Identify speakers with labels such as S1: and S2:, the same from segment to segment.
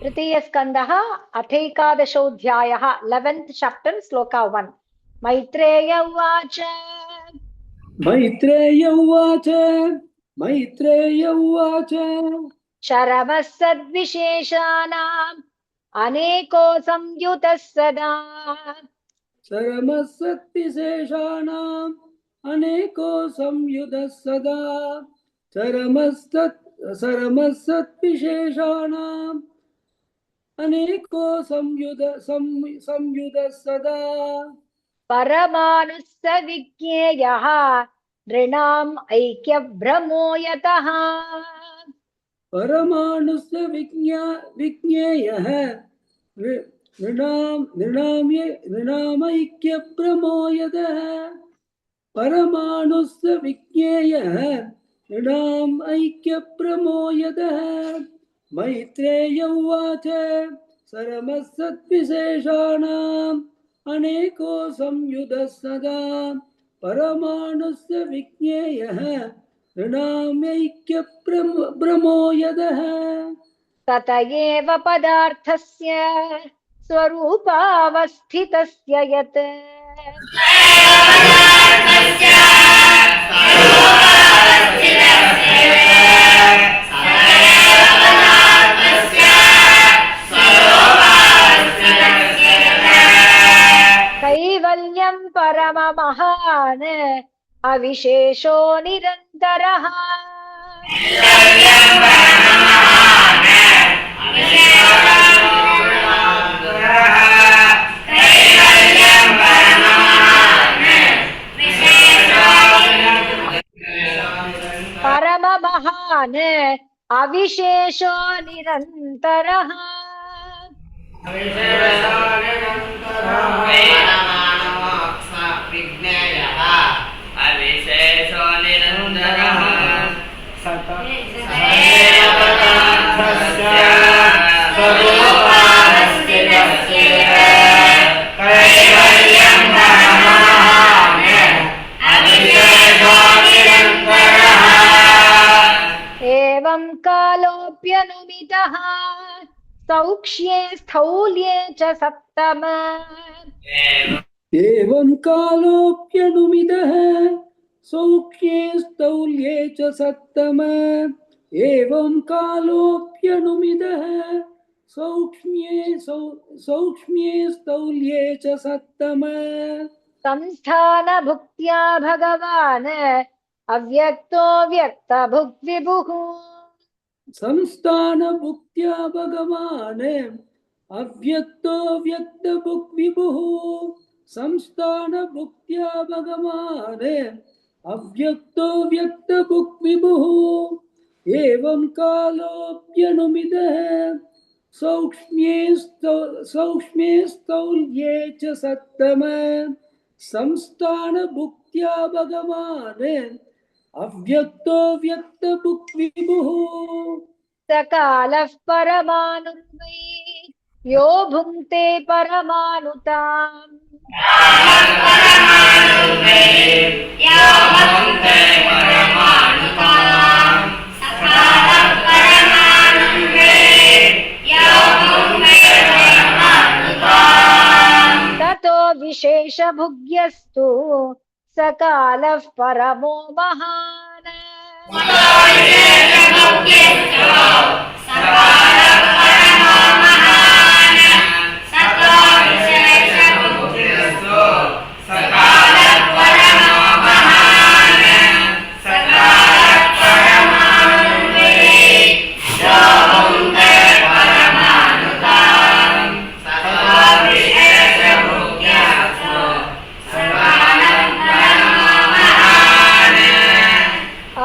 S1: तृतीय स्कंदः अथैकादशोऽध्यायः 11th chapter श्लोका 1 मैत्रेय उवाच
S2: मैत्रेय उवाच
S1: शरवः सद्विशेषाणाम् अनेको संयुतः सदा
S2: शरमः सद्विशेषाणाम् अनेको संयुतः सदा शरमः सद्विशेषाणाम् अनेको संयुतः सदा
S1: परमाणुः स विज्ञेयः नृणाम् ऐक्यभ्रमो यतः
S2: परमाणुस्य विज्ञेयः नृणामैक्यप्रमोयतः परमाणुस्य विज्ञेयः नृणाम् ऐक्यप्रमोयतः मैत्रेय उवाच सरमः सद्विशेषाणाम् अनेको संयुतः सदा परमाणुस्य विज्ञेयः नृणामैक्यप्रमो यतः
S1: तत एव पदार्थस्य स्वरूपावस्थितस्य यत् कैवल्यं परममहान् अविशेषो निरन्तरः परममहान् अविशेषो निरन्तरः एवं कालोऽप्यनुमितः सौक्ष्ये स्थौल्ये च सप्तम
S2: एवं कालोऽप्यनुमितः सौक्ष्ये स्थौल्ये च सप्तम एवं कालोऽप्यनुमितः सौक्ष्म्ये स्थौल्ये च सप्तम
S1: संस्थानभुक्त्या भगवान् अव्यक्तो व्यक्तभुग्विभुः
S2: संस्थानभुक्त्या भगवान् अव्यक्तो व्यक्तभुग्विभुः संस्थानभुक्त्या भगवान् अव्यक्तो व्यक्तभुग्विभुः एवं कालोऽप्यनुमितः सौक्ष्म्ये स्थौल्ये च सप्तम संस्थानभुक्त्या भगवान् अव्यक्तो व्यक्तभुग्विभुः
S1: सकालः परमाणुर्वै यो भुङ्क्ते परमाणुताम् ततो विशेषभुग्यस्तु सकालः परमो महान्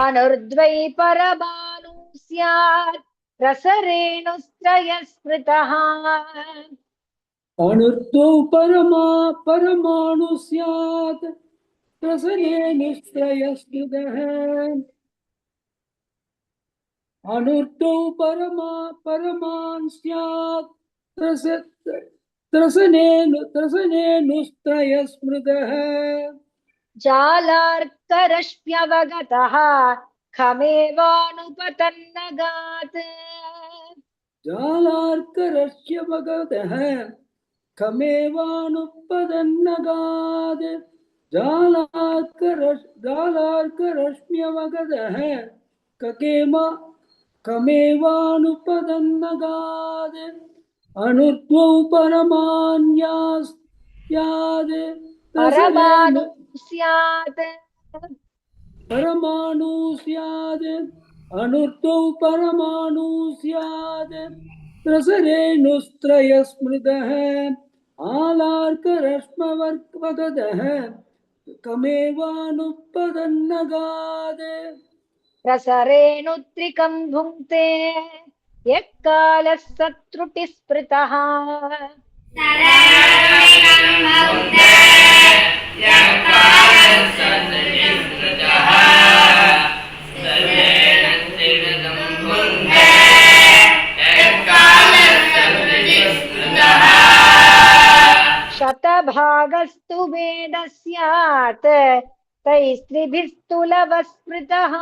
S1: अनुर्द्वै परमाणु स्यात् रसरेणुस्त्रयः स्मृतः
S2: अनुर्द्वौ परमाणु स्यात् रसरेणुस्त्रयस्मृतः अनुर्द्वौ परमान् स्यात् त्रसनेनुस्त्रयस्मृतः
S1: जालार्करश्म्यवगतः खमेवानुपतन्नगात्
S2: जालार्करस्य मगधः खमेवानुपदन्नगाद जालार्करश्म्यवगधः ककेमा कमेवानुपदन्नगाद अनुर्ध्वौ परमान्यास्याद
S1: परमाणु स्यात्
S2: परमाणु स्याद अनुर्ध्वौ परमाणु स्याद रसरेणुस्त्रयस्मृतः आलार्करश्मवगधः कमेवानुपदन्नगाद
S1: रसरेणुत्रिकं भुङ्क्ते यः कालः सत्रुटिः स्मृतः शतभागस्तु वेदः स्यात् तैस्त्रिभिस्तु लवः स्मृतः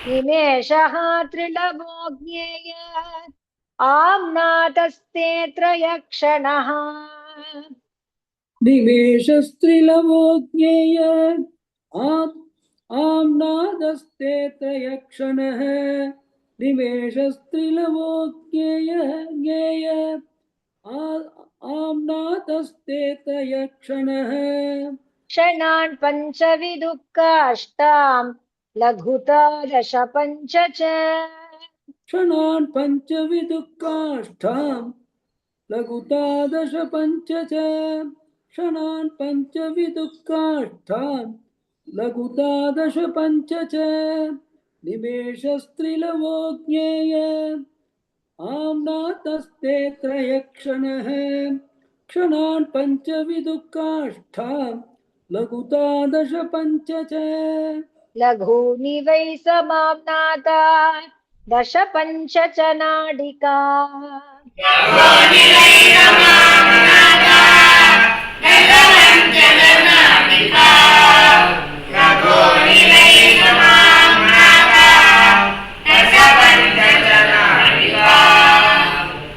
S1: निमेषः त्रिलवो ज्ञेय आम्नातस्ते त्रयक्षणः
S2: निमेषस्त्रिलवो ज्ञेय आम्नादस्ते त्रयक्षणः निमेषस्त्रिलवो ज्ञेय आम्नादस्ते त्रयक्षणः
S1: क्षणान् पञ्चविदुः काष्ठाम् लघुता दश पञ्च च
S2: क्षणान् पञ्चविदुःकाष्ठाम् लघुता दश पञ्च च क्षणान् पञ्चविदुःकाष्ठाम् लघुता दश पञ्च च निमेषस्त्रिलवो ज्ञेय आम्नातस्ते त्रयक्षणः क्षणान् पञ्चविदुःकाष्ठाम् लघुता दश पञ्च च
S1: लघूनि वै समाम्नाता दश पञ्च च नाडिका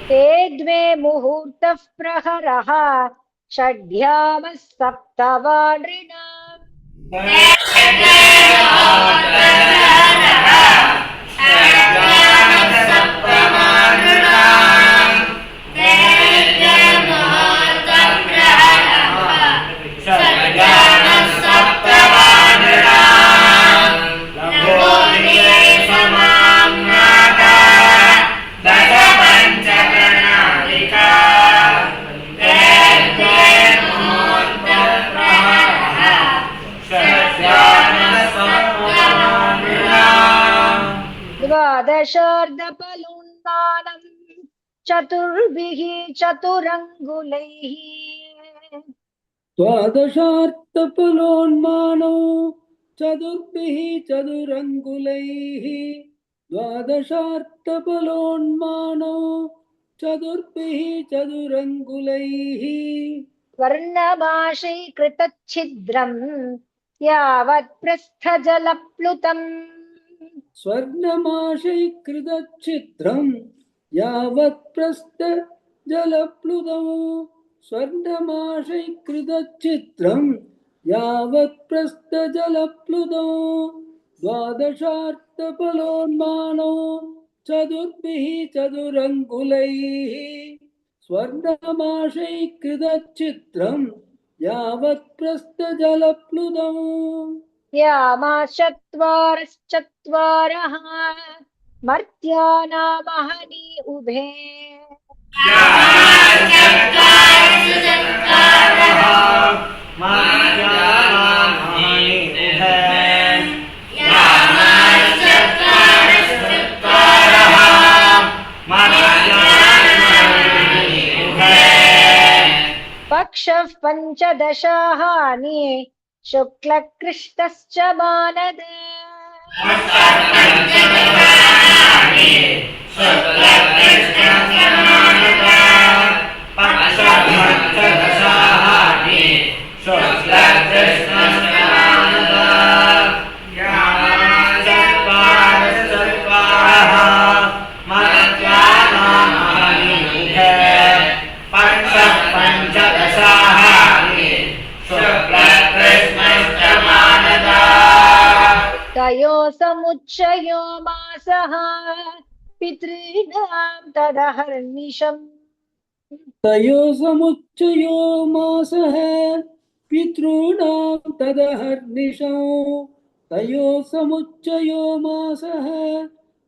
S1: ते द्वे मुहूर्तः प्रहरः षड्यामः सप्तवाड्रिणाम् द्वादशार्धपलून्मानम् चतुर्भिः चतुरङ्गुलैः
S2: द्वादशार्धपलोन्मानो चतुर्भिः चतुरङ्गुलैः द्वादशार्धपलोन्मानो चतुर्भिः चतुरङ्गुलैः
S1: स्वर्णमाशीकृतच्छिद्रम् यावत् पृष्ठजलप्लुतम्
S2: स्वर्णमाशैकृतच्छिद्रम् यावत् प्रस्थजलप्लुतम् स्वर्णमाशैकृतच्छिद्रम् यावत् प्रस्थजलप्लुतम् द्वादशार्धपलोन्मानो चतुर्भिः चतुरङ्गुलैः स्वर्णमाशैकृतच्छिद्रम् यावत् प्रस्थजलप्लुतम्
S1: यामाश्चत्वारश्चत्वारः मर्त्यानामहनि उभे
S3: Yeah.
S1: कृष्णः पञ्चदशाहानि शुक्लकृष्णश्च मानद तयो समुच्चयो मासः पितॄणां तदहर्निशम्
S2: तयो समुच्चयो मासः पितॄणां तदहर्निशौ तयो समुच्चयो मासः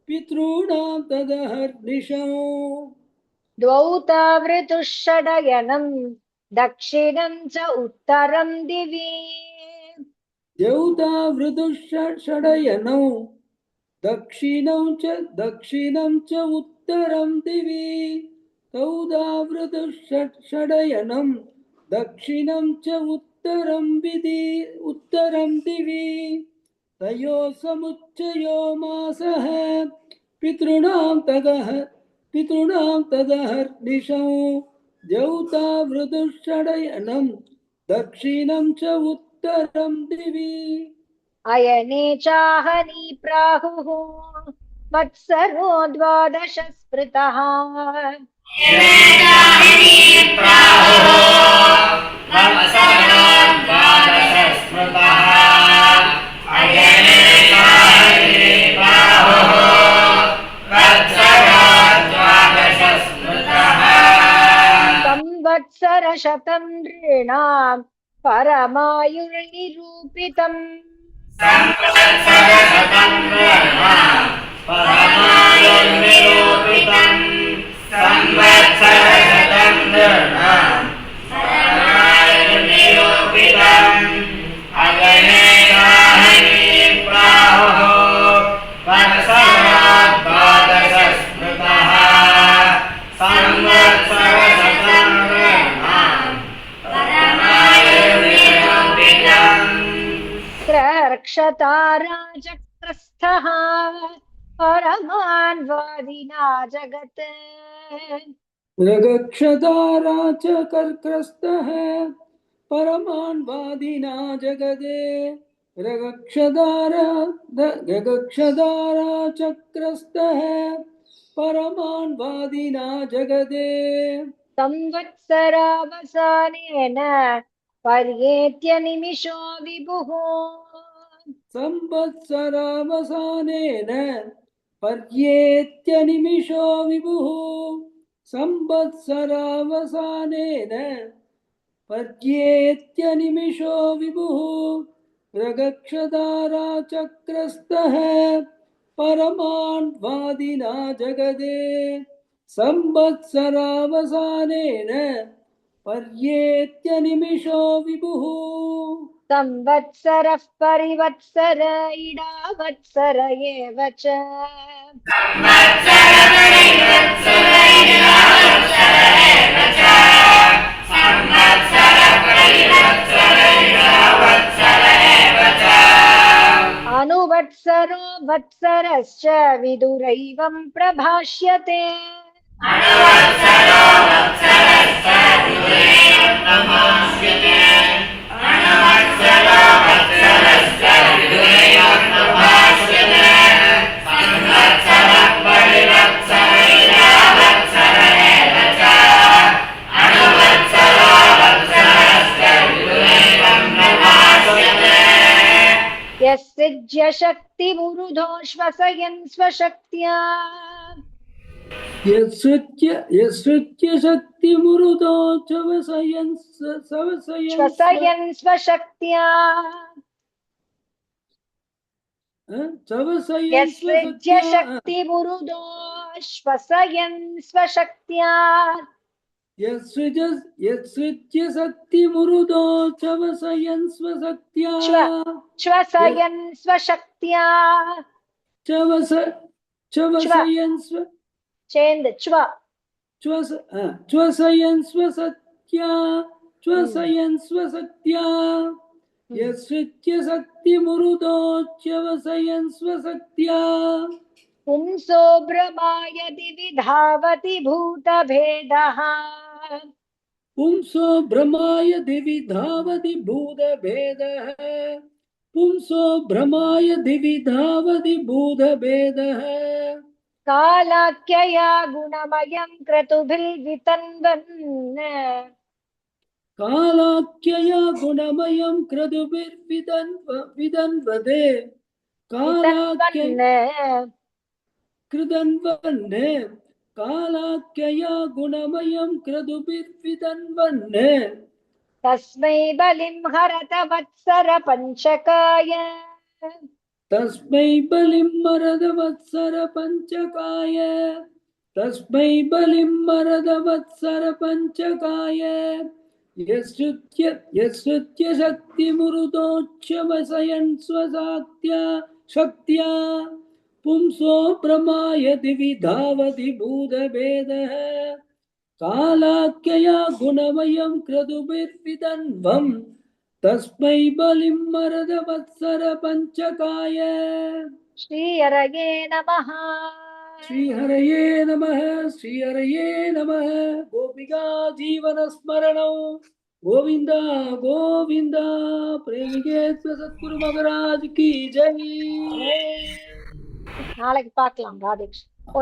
S2: पितॄणां तदहर्निशौ
S1: द्वौ तावृतुः षडयनं दक्षिणं च उत्तरं दिवि
S2: द्यौतावृतुषडयनौ दक्षिणं च उत्तरं दिवि तौदावृतुषडयनं दक्षिणं च उत्तरं दिवि तयो समुच्चयो मासः पितॄणां तदहर्निशौ द्यौतावृतुषडयनं दक्षिणं च उत्तरं दिवि
S1: अयने चाहनी प्राहुः वत्सरो द्वादश स्मृतः संवत्सरशतं नृणां परमायुर्निरूपितम् क्षताराजक्रस्थः परमान्वादिना जगत्
S2: मृगक्षदारा च कर्कस्तः परमान्वादिना जगदे मृगक्षदारा चक्रस्तः परमान्वादिना जगदे
S1: संवत्सरावसानेन पर्येत्य निमिषो विभुः
S2: संवत्सरावसानेन पर्येत्य निमिषो विभुः संवत्सरावसानेन पर्येत्य निमिषो विभुः मृगक्षदारा चक्रस्तः परमान्वादिना जगदे संवत्सरावसानेन पर्येत्य निमिषो विभुः
S1: संवत्सरः परिवत्सर इडावत्सर एव च अनुवत्सरो वत्सरश्च विदुरैवं प्रभाष्यते यस्सृज्य शक्तिमुरुधो श्वसयन् स्वशक्त्या
S2: यस्सृत्य शक्तिमुरुदो श्वसयन्
S1: श्वसयन् स्वशक्त्या यस्सृज्य शक्तिमुरुधो श्वसयन् स्वशक्त्या
S2: यस्सृज्य शक्तिमुरुदो श्वसयन् स्वशक्त्या
S1: श्वसयन् स्वशक्त्या
S2: श्वसयन्
S1: चेन्द्
S2: श्वसयन् स्वशक्त्या श्वसयन् स्वशक्त्या यस्वित्य शक्तिमुरुदोच्यवसयन् स्वशक्त्या
S1: पुंसो भ्रमायति विधावति भूतभेदः
S2: पुंसो भ्रमाय दिवि धावति भूतभेदः पुंसो भ्रमाय दिवि धावति भूतभेदः
S1: कालाख्यया गुणमयं क्रतुभिर्वितन्वन्
S2: कालाख्यया गुणमयं क्रतुभिर्विदन्वदे कालाख्य
S1: वितन्वन्
S2: कृदन्वन्ने कालाख्यया गुणमयं क्रतुभिर्विदन्वन्
S1: तस्मै बलिं हरत वत्सर पञ्चकाय
S2: तस्मै बलिं मरदवत्सर पञ्चकाय तस्मै बलिं मरदवत्सर पञ्चकाय यस्रुत्य शक्तिमुरुदोच्यवसयन् स्वशाक्त्या शक्त्या पुंसो प्रमायति विधावति भूतभेदः कालाख्यया गुणमयं क्रतुभिर्विदन्वम् तस्मै बलिं मरदवत्सर पञ्चकाय
S1: श्रीहरये नमः
S2: श्रीहरये नमः गोपिका जीवनस्मरणौ गोविंद गोविंद प्रेमिके सद्गुरु महाराज की जय
S1: நாளைக்கு பார்க்கலாம் ராதேஷ். ஓ